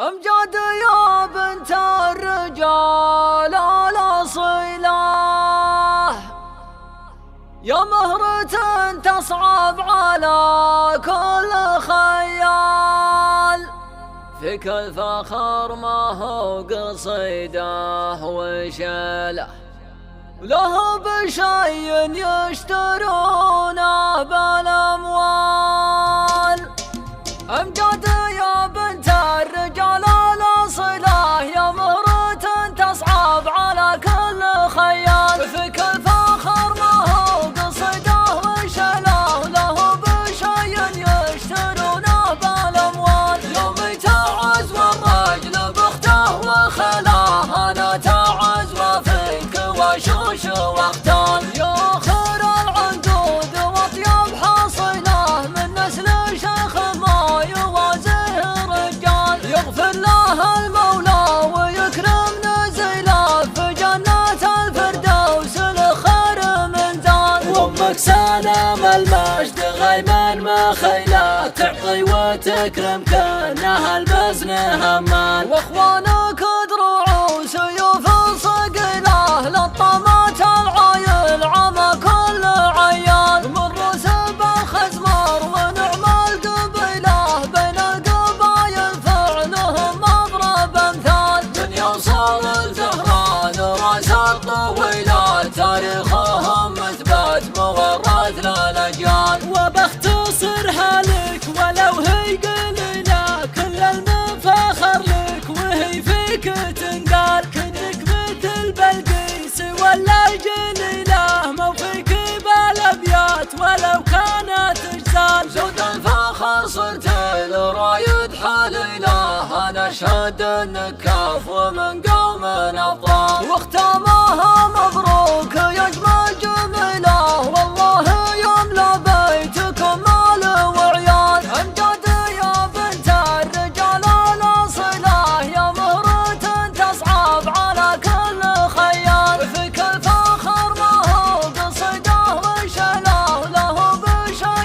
أمجاد يا بنت الرجال الأصيلة، يا مهرة تصعب على كل خيال. فيك الفخر ما هو قصيده وشيله، له بشي يشترونه بالأموال. أمجاد يا بنت الرجال الأصيلة، يا مهرة تصعب على كل خيال. فيك الفخر ما هو قصيده وشيله، له بشي يشترونه بالأموال. يوم تعز والرجل بأخته وخلاه، أنا تعز وفيك وشوش واختال. يا خير العنقود وأطيب حصيله، من نسل شيخ ما يوازيه رجال. يغفر له المولى ويكرم نزيله، في جنات الفردوس الخير من زال. وامك سلام المجد غيما مخيله، تعطي وتكرم كانها البزن همان. واخوانك دروع وسيوف صقيله، لطمات العايل عمى كل عيال. من رسب خزمر ونعم القبيله، بين القبايل فعلهم مضرب امثال. من يوصل الزهران راس الطويله، تاريخهم مثبت مغرد للاجيال. وبختصرها لك ولو هي قليله، كل المفاخر لك وهي فيك تنقال. كنك مثل بلقيس ولا جليله، مو فيك بالابيات ولو كانت اجزال. زود الفخر صرت الرايد حليله، انا اشهد انك كاف ومن قوم ابطال. واختامها مبروك يا اجمل جميله، والله يملا بيتكم مال وعيال. امجاد يا بنت الرجال الاصيله، يا مهرة تصعب على كل خيال. فيك الفخر ما هو قصيده وشيله، له بشي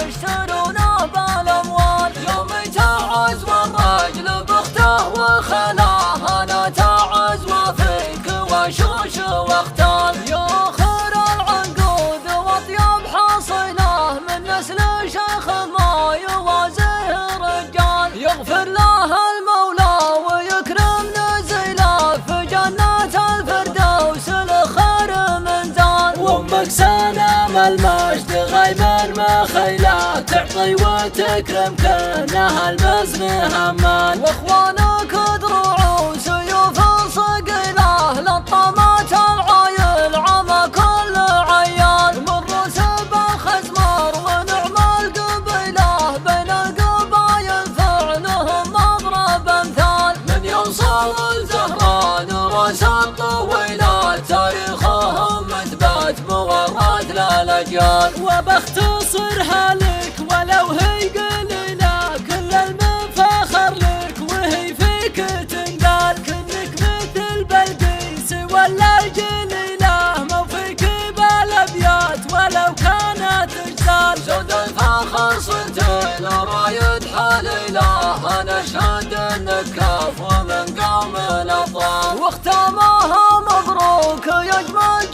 يشترونه بالاموال. يوم تعز والرجل باخته وخلاه، انا تعز وفيك وشوش واختال. يا خير العنقود واطيب حصيله، من نسل شيخ ما يوازيه رجال. يغفر له المولى ويكرم نزيله، في جنات الفردوس الخير من زال. وامك سلام المجد غيما مخيله، تعطي وتكرم كانها البزن همان. واخوانك دروع وسيوف صقيله، لطمات العايل عمى كل عيال. من رسب خزمر ونعم القبيله، بين القبايل فعلهم مضرب امثال. من يوصل الزهران راس الطويله، تاريخهم مثبت مغرد للاجيال. وبختصرها لك ولو هي قليله، كل المفاخر لك وهي فيك تنقال. كنك مثل بلقيس ولا جليله، مو فيك بالابيات ولو كانت اجزال. زود الفخر صرت الرايد حليله، انا اشهد انك كاف ومن قوم الابطال. واختامها مبروك يا اجمل